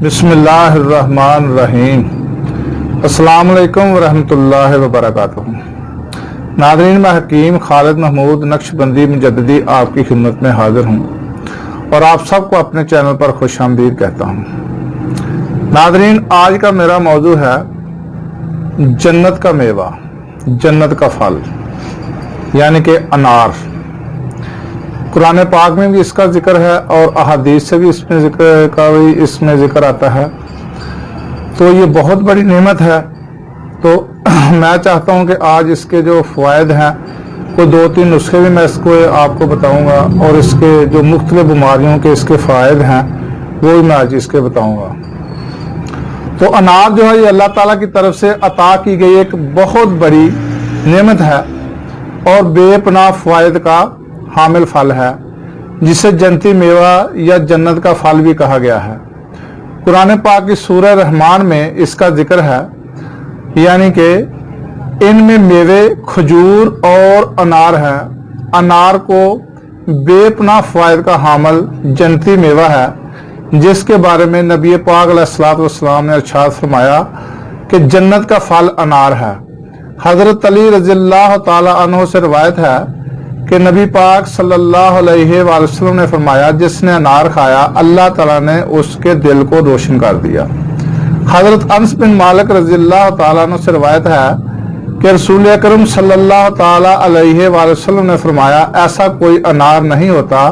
बिस्मिल्लाहिर्रहमानिर्रहीम। अस्सलाम वालेकुम वरहमतुल्लाहि वबरकातुहू। नाज़रीन, मैं हकीम खालिद महमूद नक्शबंदी मुजद्दिदी आपकी खिदमत में हाजिर हूँ और आप सबको अपने चैनल पर खुशामदीद कहता हूँ। नाज़रीन, आज का मेरा मौजू है जन्नत का मेवा, जन्नत का फल यानी कि अनार। कुरान पाक में भी इसका जिक्र है और अहादीस से भी इसमें जिक्र आता है। तो ये बहुत बड़ी नेमत है। तो मैं चाहता हूँ कि आज इसके जो फ़वाइद हैं वो 2-3 नुस्खे भी मैं इसको आपको बताऊँगा और इसके जो मुख्तलिफ बीमारियों के इसके फ़ायदे हैं वो भी मैं आज इसके बताऊँगा। तो अनार जो है ये अल्लाह ताला की तरफ से अता की गई एक बहुत बड़ी नेमत है और बेपनाह फ़वाइद का हामिल फल है, जिसे जन्नती मेवा या जन्नत का फल भी कहा गया है। कुरान पाक की सूरह रहमान में इसका जिक्र है, यानी कि इनमें मेवे खजूर और अनार है। अनार को बेपनाह फ़वाइद का हामिल जन्नती मेवा है, जिसके बारे में नबी पाक अलैहिस्सलातु वस्सलाम ने इरशाद फरमाया कि जन्नत का फल अनार है। हजरत अली रज़ियल्लाहु ताला अन्हु से रवायत है कि नबी पाक सल्लल्लाहु अलैहि वसल्लम ने फरमाया, जिसने अनार खाया अल्लाह ताला ने उसके दिल को रोशन कर दिया। हजरत अनस बिन मालिक रज़ियल्लाहु ताला अन्हु से रवायत है कि रसूल अकरम सल्लल्लाहु ताला अलैहि वसल्लम ने फरमाया, ऐसा कोई अनार नहीं होता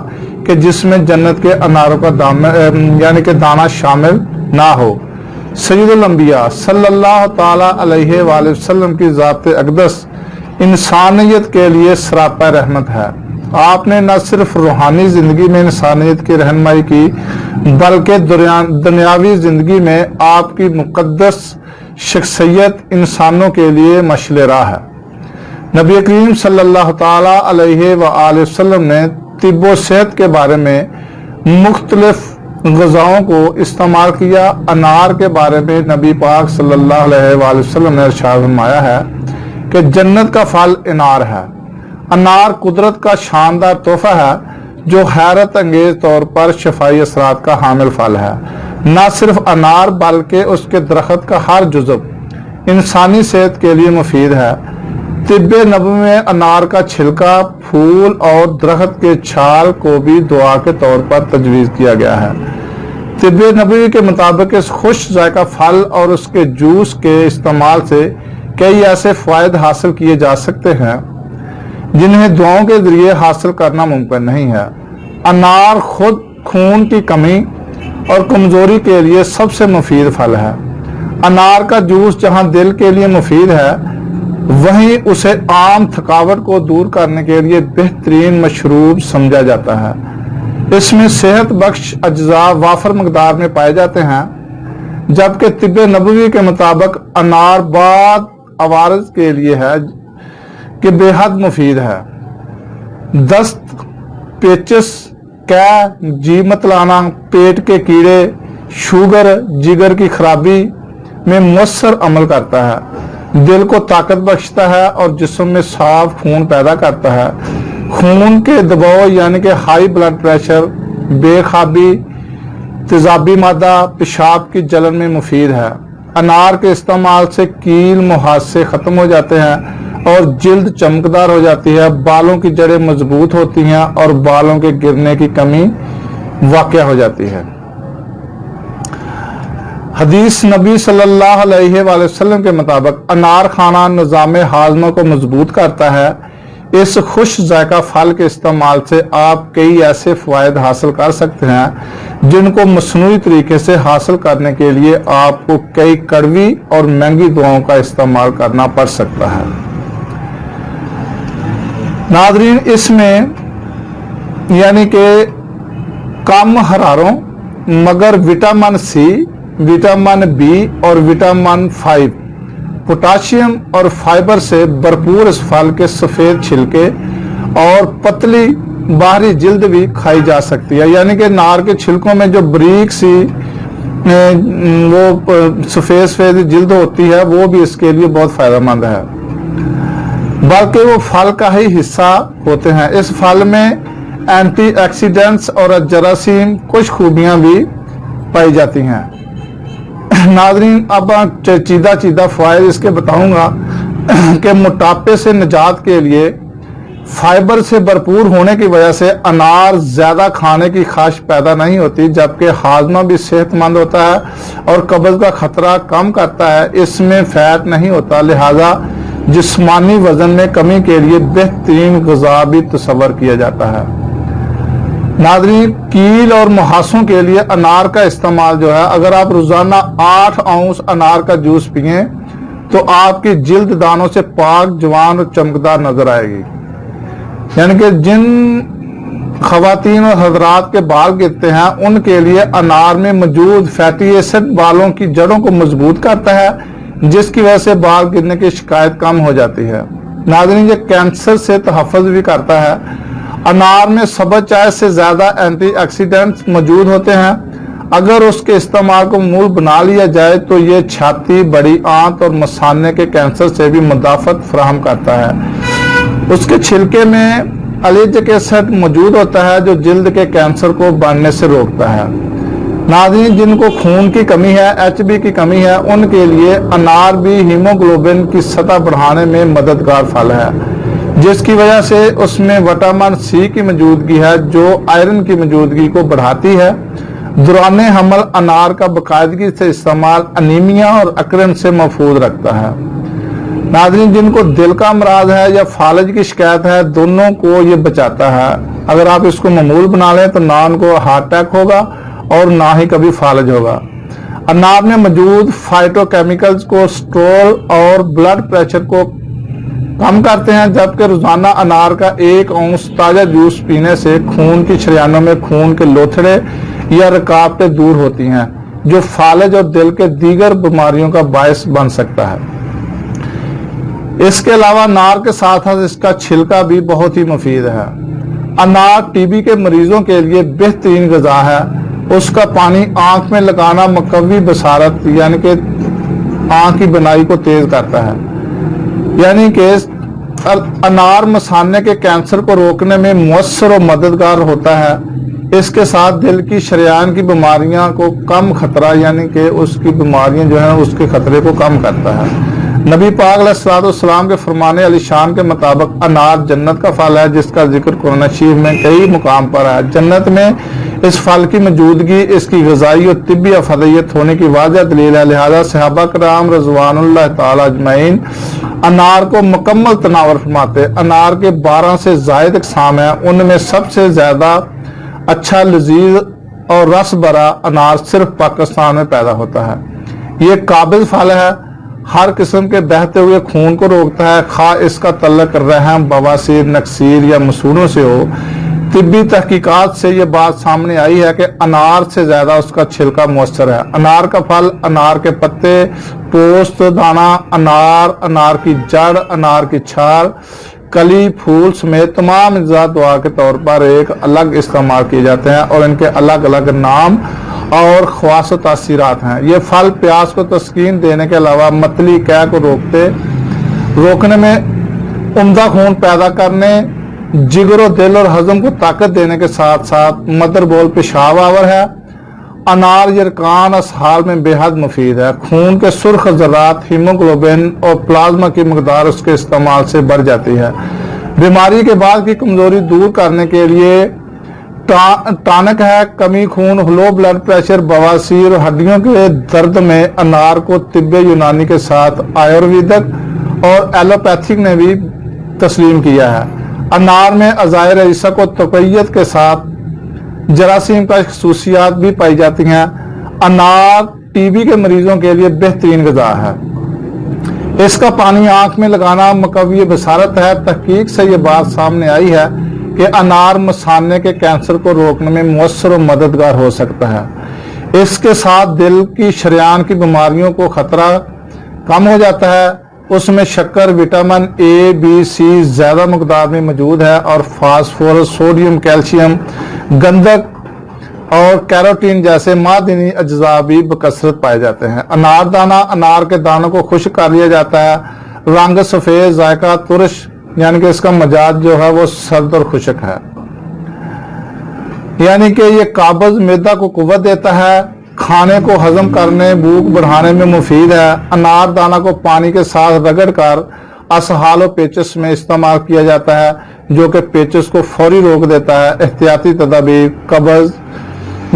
कि जिसमें जन्नत के अनारों का यानी कि दाना शामिल ना हो। सय्यदुल अंबिया सल्लल्लाहु ताला अलैहि वसल्लम की ज़ात अक़दस इंसानियत के लिए सरापा रहमत है। आपने न सिर्फ रूहानी जिंदगी में इंसानियत की रहनुमाई की, बल्कि दुनियावी जिंदगी में आपकी मुक़द्दस शख्सियत इंसानों के लिए मशले राह है। नबी करीम सल्लल्लाहु ताला अलैहि वसल्लम ने तिब्बो सेहत के बारे में मुख्तलिफ ग़िज़ाओं को इस्तेमाल किया। अनार के बारे में नबी पाक सल्लल्लाहु अलैहि वसल्लम ने इरशाद फरमाया है कि जन्नत का फल अनार है। अनार कुदरत का शानदार तोहफा है जो हैरत अंगेज तौर पर शफाई असरात का हामिल फल है। न सिर्फ अनार बल्कि उसके दरख्त का हर जुज़व इंसानी सेहत के लिए मुफीद है। तिब्बे नबवी में अनार का छिलका, फूल और दरख्त के छाल को भी दुआ के तौर पर तजवीज़ किया गया है। तिब्बे नबवी के मुताबिक इस खुश जायका फल और उसके जूस के इस्तेमाल से कई ऐसे फ़ायद हासिल किए जा सकते हैं जिन्हें दुआओं के जरिए हासिल करना मुमकिन नहीं है। अनार खुद खून की कमी और कमजोरी के लिए सबसे मुफीद फल है। अनार का जूस जहां दिल के लिए मुफीद है, वहीं उसे आम थकावट को दूर करने के लिए बेहतरीन मशरूब समझा जाता है। इसमें सेहत बख्श अज्जा वाफर मकदार में पाए जाते हैं, जबकि तिब्बे नबवी के मुताबिक अनार बाद अवारज के लिए है कि बेहद मुफीद है। दस्त, पेचिस, कै, जी मतलाना, पेट के कीड़े, शुगर, जिगर की खराबी में मुअस्सर अमल करता है। दिल को ताकत बख्शता है और जिस्म में साफ खून पैदा करता है। खून के दबाव यानी कि हाई ब्लड प्रेशर, बेखाबी, तेजाबी मादा, पेशाब की जलन में मुफीद है। अनार के इस्तेमाल से कील मुहासे खत्म हो जाते हैं और जिल्द चमकदार हो जाती है। बालों की जड़ें मजबूत होती हैं और बालों के गिरने की कमी वाक़या हो जाती है। हदीस नबी सल्लल्लाहु अलैहि वसल्लम के मुताबिक अनार खाना निज़ाम हाज़मा को मजबूत करता है। इस खुश जायका फल के इस्तेमाल से आप कई ऐसे फ़वायद हासिल कर सकते हैं जिनको मसनूई तरीके से हासिल करने के लिए आपको कई कड़वी और महंगी दुआओं का इस्तेमाल करना पड़ सकता है। नाज़रीन, इसमें यानी कि कम हरारों मगर विटामिन सी, विटामिन बी और विटामिन 5, पोटाशियम और फाइबर से भरपूर इस फल के सफ़ेद छिलके और पतली बाहरी जिल्द भी खाई जा सकती है। यानी कि नार के छिलकों में जो बारीक सी वो सफ़ेद जिल्द होती है, वो भी इसके लिए बहुत फ़ायदेमंद है, बल्कि वो फल का ही हिस्सा होते हैं। इस फल में एंटीऑक्सीडेंट्स और जरासीम कुछ खूबियां भी पाई जाती हैं। नाज़रीन, अब चीदा फ़वाइद इसके बताऊंगा कि मोटापे से निजात के लिए फाइबर से भरपूर होने की वजह से अनार ज़्यादा खाने की ख्वाहिश पैदा नहीं होती, जबकि हाजमा भी सेहतमंद होता है और कब्ज़ का खतरा कम करता है। इसमें फैट नहीं होता, लिहाजा जिस्मानी वजन में कमी के लिए बेहतरीन ग़िज़ा भी तस्वर किया जाता है। नाज़रीन, कील और मुहासों के लिए अनार का इस्तेमाल जो है, अगर आप रोज़ाना 8 औंस अनार का जूस पिएं तो आपकी जिल्द दानों से पाक, जवान और चमकदार नजर आएगी। यानी कि जिन खवातीन और हजरात के बाल गिरते हैं उनके लिए अनार में मौजूद फैटी एसिड बालों की जड़ों को मजबूत करता है, जिसकी वजह से बाल गिरने की शिकायत कम हो जाती है। नाज़रीन, ये कैंसर से तहफ़्फ़ुज़ भी करता है। अनार में सब्ज़ चाय से ज्यादा एंटीऑक्सीडेंट्स मौजूद होते हैं। अगर उसके इस्तेमाल को मूल बना लिया जाए तो ये छाती, बड़ी आंत और मसाने के कैंसर से भी मुदाफ़त फराहम करता है। उसके छिलके में अलिजिक एसिड मौजूद होता है जो जिल्द के कैंसर को बढ़ने से रोकता है। नाज़रीन, जिनको खून की कमी है, HB की कमी है, उनके लिए अनार भी हीमोग्लोबिन की सतह बढ़ाने में मददगार फल है, जिसकी वजह से उसमें विटामिन C की मौजूदगी है जो आयरन की मौजूदगी को बढ़ाती है। दौरान हमल अनार का बाकायदगी से इस्तेमाल अनीमिया और अकरन से महफूज रखता है। नाज़रीन, जिनको दिल का अमराज है या फालज की शिकायत है, दोनों को ये बचाता है। अगर आप इसको मामूल बना लें तो ना उनको हार्ट अटैक होगा और ना ही कभी फालज होगा। अनार में मौजूद फाइटोकेमिकल्स कोलेस्ट्रॉल और ब्लड प्रेशर को कम करते हैं, जबकि रोजाना अनार का 1 औंस ताजा जूस पीने से खून की शरियानों में खून के लोथड़े या रुकावटें दूर होती हैं, जो फालज और दिल के दीगर बीमारियों का बायस बन सकता है। इसके अलावा अनार के साथ साथ इसका छिलका भी बहुत ही मुफीद है। अनार TB के मरीजों के लिए बेहतरीन ग़िज़ा है। उसका पानी आंख में लगाना मुकव्वी बसारत यानी कि आंख की बनाई को तेज करता है। यानी कि अनार मसाने के कैंसर को रोकने में मुअस्सर और मददगार होता है। इसके साथ दिल की शरियान की बीमारियां को कम खतरा यानी कि उसकी बीमारियां जो है उसके खतरे को कम करता है। नबी पाक अलैहिस्सलाम के फरमाने अलीशान के मुताबिक अनार जन्नत का फल है, जिसका जिक्र कुरान शरीफ में कई मुकाम पर है। जन्नत में इस फल की मौजूदगी इसकी ग़िज़ाई और तिब्बी अफदलियत होने की वाज़ह दलील है। लिहाजा सहाबा किराम रज़वानुल्लाह ताला अजमईन अनार को मुकम्मल तनावर फरमाते। अनार के 12 से ज़ायद अक़साम हैं, उनमें सबसे ज्यादा अच्छा, लजीज और रस भरा अनार सिर्फ पाकिस्तान में पैदा होता है। ये काबिल फल है, हर किस्म के बहते हुए खून को रोकता है, खा इसका तल्लक रहम, बवासीर, नक्सीर या मसूरों से हो। तिब्बी तहकीकात से ये बात सामने आई है कि अनार से ज्यादा उसका छिलका मुअस्सर है। अनार का फल, अनार के पत्ते, पोस्त, दाना, अनार, अनार की जड़, अनार की छाल, कली, फूल समेत तमाम अज्जा दुआ के तौर पर एक अलग इस्तेमाल किए जाते हैं और इनके अलग अलग नाम और ख्वास व तासीरात हैं। ये फल प्यास को तस्कीन देने के अलावा मतली कै को रोकने में, उम्दा खून पैदा करने, जिगर, दिल और हजम को ताकत देने के साथ साथ मदरबोल पेशाब आवर है। अनार यरकान असहाल में बेहद मुफीद है। खून के सुर्ख ज़रात, हीमोग्लोबिन और प्लाज्मा की मकदार उसके इस्तेमाल से बढ़ जाती है। बीमारी के बाद की कमजोरी दूर करने के लिए टॉनिक है। कमी खून, लो ब्लड प्रेशर, बवासीर और हड्डियों के दर्द में अनार को तिब्बे यूनानी के साथ आयुर्वेदिक और एलोपैथिक ने भी तस्लीम किया है। अनार में अज़ाए रईसा को तक़वियत के साथ जरासीम का खसूसियात भी पाई जाती हैं। अनार TB के मरीजों के लिए बेहतरीन ग़िज़ा है। इसका पानी आंख में लगाना मुकव्वी बसारत है। तहकीक से ये बात सामने आई है कि अनार मसाने के कैंसर को रोकने में मुअस्सर और मददगार हो सकता है। इसके साथ दिल की शरियान की बीमारियों को खतरा कम हो जाता है। उसमें शक्कर, विटामिन A, B, C ज्यादा मकदार में मौजूद है और फास्फोरस, सोडियम, कैल्शियम, गंधक और कैरोटीन जैसे मादनी अज्जा भी बकसरत पाए जाते हैं। अनार दाना, अनार के दानों को खुश्क कर लिया जाता है। रंग सफेद, जायका तुरश यानी कि इसका मजाज जो है वो सर्द और खुश्क है। यानी कि ये काबज मैदा को कुव्वत देता है। खाने को हजम करने, भूख बढ़ाने में मुफीद है। अनार दाना को पानी के साथ रगड़ कर असहाल और पेचिश में इस्तेमाल किया जाता है, जो कि पेचिश को फौरी रोक देता है। एहतियाती तदाबीर: कब्ज,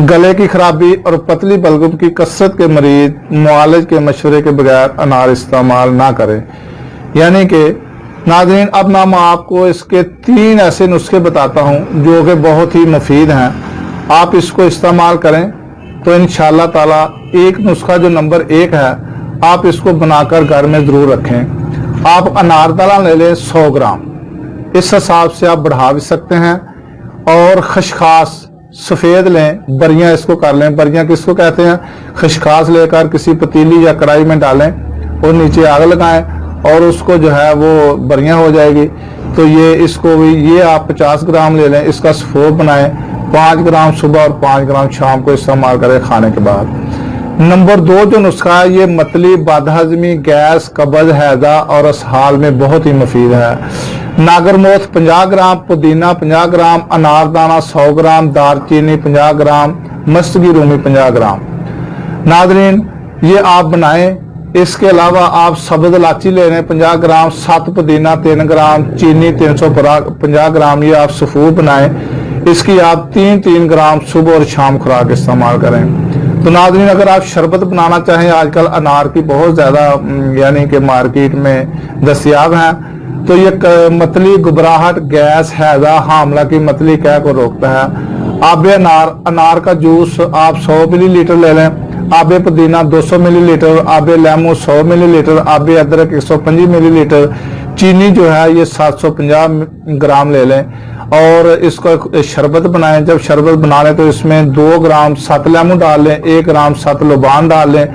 गले की खराबी और पतली बलगम की कसरत के मरीज मुआलिज के मशवरे के बगैर अनार इस्तेमाल ना करें। यानी कि नाज़रीन, अब मैं आपको इसके 3 ऐसे नुस्खे बताता हूं जो कि बहुत ही मुफीद हैं। आप इसको इस्तेमाल करें तो इंशाअल्लाह ताला एक नुस्खा जो नंबर 1 है, आप इसको बनाकर घर में जरूर रखें। आप अनार दाना ले लें 100 ग्राम, इस हिसाब से आप बढ़ा भी सकते हैं। और खशखास सफेद लें, बरियां इसको कर लें। बरियां किसको कहते हैं? खशखास लेकर किसी पतीली या कढ़ाई में डालें और नीचे आग लगाएं और उसको जो है वो बरियां हो जाएगी। तो ये इसको भी ये आप 50 ग्राम ले लें, इसका सफोप बनाएं। 5 ग्राम सुबह और 5 ग्राम शाम को इस्तेमाल करें खाने के बाद। नंबर 2 जो नुस्खा है, ये मतली, बदहजमी, गैस, कब्ज, हैजा और असहाल में बहुत ही मुफीद है। नागरमोथ 50 ग्राम, पुदीना 50 ग्राम, अनारदाना 100 ग्राम, दालचीनी 50 ग्राम, मस्तगी रूमी 50 ग्राम। नादरीन, ये आप बनाएं। इसके अलावा आप सब्ज इलायची ले लें 50 ग्राम, 7 पुदीना 3 ग्राम, चीनी 350 ग्राम, ये आप सफूर बनाएं। इसकी आप 3-3 ग्राम सुबह और शाम खुराक इस्तेमाल करें। तो नाज़रीन, अगर आप शरबत बनाना चाहें, आजकल अनार की बहुत ज़्यादा यानी कि मार्केट में दस्तियाब हैं, तो ये मतली, घबराहट, गैस, हैजा, हामला की मतली कह को रोकता है। आबे अनार का जूस आप 100 मिलीलीटर ले लें। आबे पुदीना 200 मिलीलीटर, आबे लेमू 100 मिलीलीटर, आबे अदरक 125 मिलीलीटर, चीनी जो है ये 750 ग्राम ले लें और इसको शरबत बनाएं। जब शरबत बना लें तो इसमें 2 ग्राम 7 लेमू डाल लें, 1 ग्राम 7 लुबान डाल लें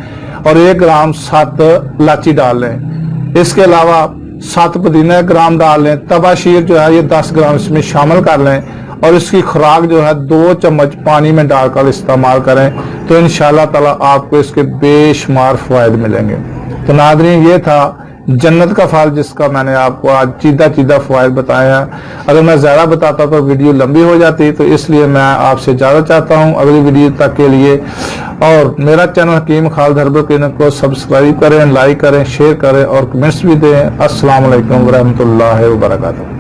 और 1 ग्राम 7 इलायची डाल लें। इसके अलावा 7 पुदीना ग्राम डाल लें। तबाशीर जो है ये 10 ग्राम इसमें शामिल कर लें और इसकी खुराक जो है 2 चम्मच पानी में डालकर इस्तेमाल करें। तो इंशाअल्लाह ताला आपको इसके बेशुमार फायद मिलेंगे। तो नाज़रीन, ये था जन्नत का फल जिसका मैंने आपको आज चीदा फायद बताया। अगर मैं ज़्यादा बताता तो वीडियो लंबी हो जाती, तो इसलिए मैं आपसे ज़्यादा चाहता हूँ अगली वीडियो तक के लिए। और मेरा चैनल हकीम खालिद हर्बल क्लिनिक को सब्सक्राइब करें, लाइक करें, शेयर करें और कमेंट्स भी दें। अस्सलाम वालेकुम रहमतुल्लाहि व बरकातहू।